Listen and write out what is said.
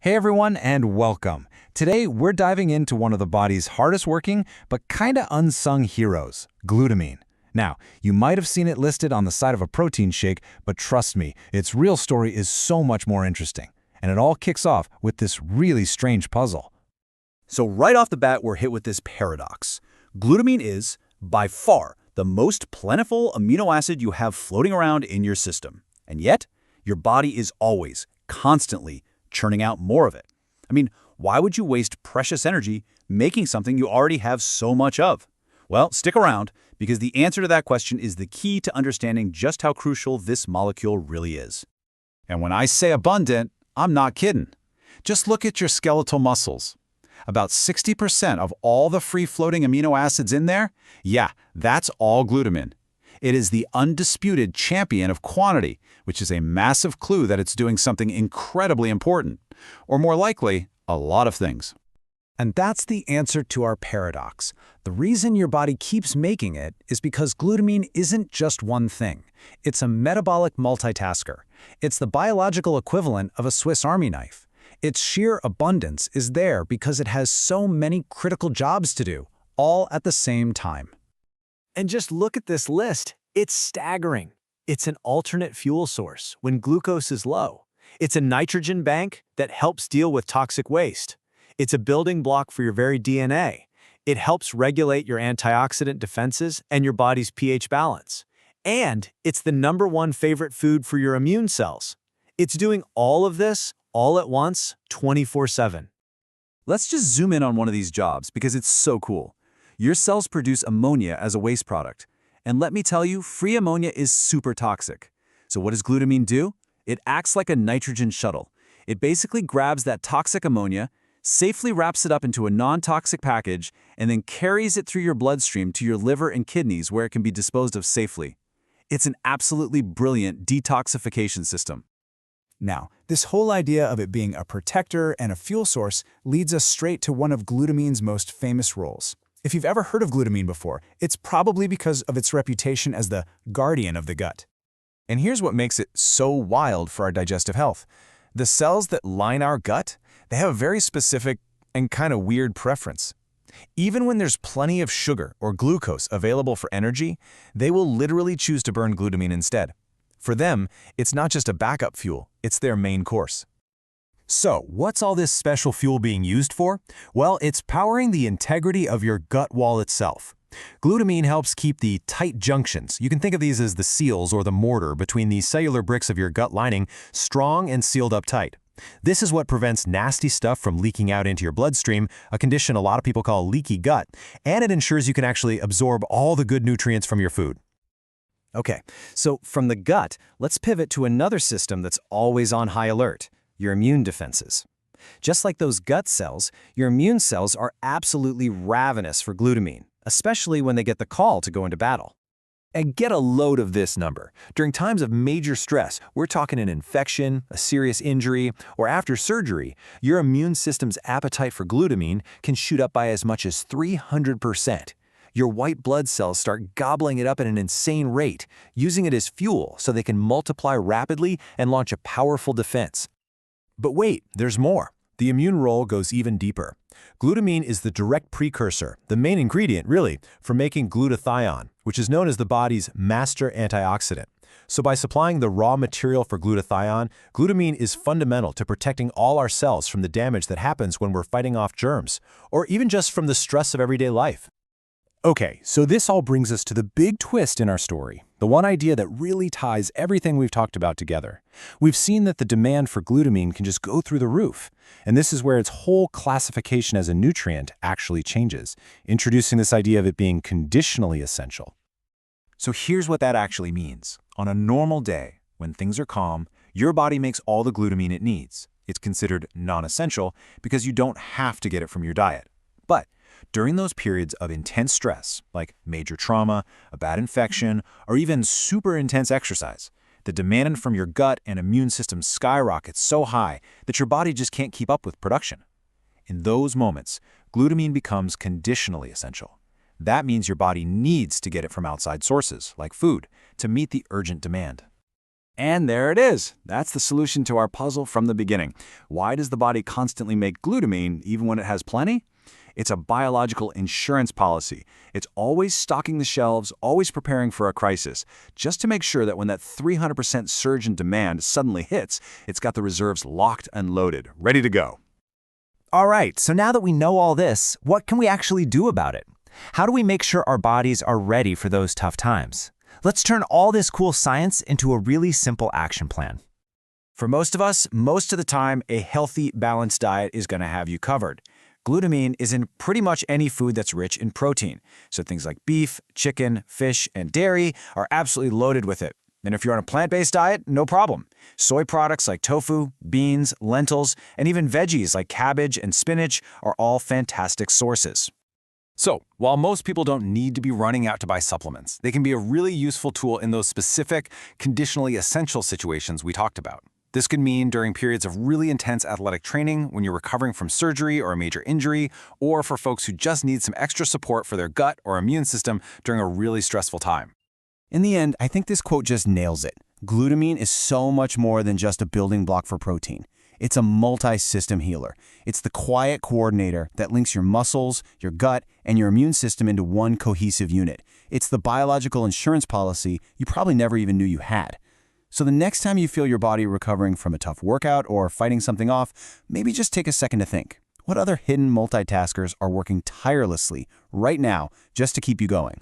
Hey everyone, and welcome. Today, we're diving into one of the body's hardest working, but kinda unsung heroes, glutamine. Now, you might have seen it listed on the side of a protein shake, but trust me, its real story is so much more interesting. And it all kicks off with this really strange puzzle. So right off the bat, we're hit with this paradox. Glutamine is, by far, the most plentiful amino acid you have floating around in your system. And yet, your body is always, constantly, churning out more of it. I mean, why would you waste precious energy making something you already have so much of? Well, stick around, because the answer to that question is the key to understanding just how crucial this molecule really is. And when I say abundant, I'm not kidding. Just look at your skeletal muscles. About 60% of all the free-floating amino acids in there, yeah, that's all glutamine. It is the undisputed champion of quantity, which is a massive clue that it's doing something incredibly important. Or more likely, a lot of things. And that's the answer to our paradox. The reason your body keeps making it is because glutamine isn't just one thing. It's a metabolic multitasker. It's the biological equivalent of a Swiss Army knife. Its sheer abundance is there because it has so many critical jobs to do, all at the same time. And just look at this list. It's staggering. It's an alternate fuel source when glucose is low. It's a nitrogen bank that helps deal with toxic waste. It's a building block for your very DNA. It helps regulate your antioxidant defenses and your body's pH balance. And it's the #1 favorite food for your immune cells. It's doing all of this all at once, 24/7. Let's just zoom in on one of these jobs because it's so cool. Your cells produce ammonia as a waste product. And let me tell you, free ammonia is super toxic. So what does glutamine do? It acts like a nitrogen shuttle. It basically grabs that toxic ammonia, safely wraps it up into a non-toxic package, and then carries it through your bloodstream to your liver and kidneys where it can be disposed of safely. It's an absolutely brilliant detoxification system. Now, this whole idea of it being a protector and a fuel source leads us straight to one of glutamine's most famous roles. If you've ever heard of glutamine before, it's probably because of its reputation as the guardian of the gut. And here's what makes it so wild for our digestive health. The cells that line our gut, they have a very specific and kind of weird preference. Even when there's plenty of sugar or glucose available for energy, they will literally choose to burn glutamine instead. For them, it's not just a backup fuel, it's their main course. So, what's all this special fuel being used for? Well, it's powering the integrity of your gut wall itself. Glutamine helps keep the tight junctions, you can think of these as the seals or the mortar between the cellular bricks of your gut lining, strong and sealed up tight. This is what prevents nasty stuff from leaking out into your bloodstream, a condition a lot of people call leaky gut, and it ensures you can actually absorb all the good nutrients from your food. Okay, so from the gut, let's pivot to another system that's always on high alert: your immune defenses. Just like those gut cells, your immune cells are absolutely ravenous for glutamine, especially when they get the call to go into battle. And get a load of this number. During times of major stress, we're talking an infection, a serious injury, or after surgery, your immune system's appetite for glutamine can shoot up by as much as 300%. Your white blood cells start gobbling it up at an insane rate, using it as fuel so they can multiply rapidly and launch a powerful defense. But wait, there's more. The immune role goes even deeper. Glutamine is the direct precursor, the main ingredient, really, for making glutathione, which is known as the body's master antioxidant. So by supplying the raw material for glutathione, glutamine is fundamental to protecting all our cells from the damage that happens when we're fighting off germs, or even just from the stress of everyday life. Okay, so this all brings us to the big twist in our story, the one idea that really ties everything we've talked about together. We've seen that the demand for glutamine can just go through the roof, and this is where its whole classification as a nutrient actually changes, introducing this idea of it being conditionally essential. So here's what that actually means. On a normal day, when things are calm, your body makes all the glutamine it needs. It's considered non-essential because you don't have to get it from your diet. But during those periods of intense stress, like major trauma, a bad infection, or even super intense exercise, the demand from your gut and immune system skyrockets so high that your body just can't keep up with production. In those moments, glutamine becomes conditionally essential. That means your body needs to get it from outside sources, like food, to meet the urgent demand. And there it is. That's the solution to our puzzle from the beginning. Why does the body constantly make glutamine even when it has plenty? It's a biological insurance policy. It's always stocking the shelves, always preparing for a crisis, just to make sure that when that 300% surge in demand suddenly hits, it's got the reserves locked and loaded, ready to go. All right, so now that we know all this, what can we actually do about it? How do we make sure our bodies are ready for those tough times? Let's turn all this cool science into a really simple action plan. For most of us, most of the time, a healthy, balanced diet is going to have you covered. Glutamine is in pretty much any food that's rich in protein, so things like beef, chicken, fish, and dairy are absolutely loaded with it. And if you're on a plant-based diet, no problem. Soy products like tofu, beans, lentils, and even veggies like cabbage and spinach are all fantastic sources. So, while most people don't need to be running out to buy supplements, they can be a really useful tool in those specific, conditionally essential situations we talked about. This could mean during periods of really intense athletic training, when you're recovering from surgery or a major injury, or for folks who just need some extra support for their gut or immune system during a really stressful time. In the end, I think this quote just nails it. Glutamine is so much more than just a building block for protein. It's a multi-system healer. It's the quiet coordinator that links your muscles, your gut, and your immune system into one cohesive unit. It's the biological insurance policy you probably never even knew you had. So the next time you feel your body recovering from a tough workout or fighting something off, maybe just take a second to think. What other hidden multitaskers are working tirelessly right now just to keep you going?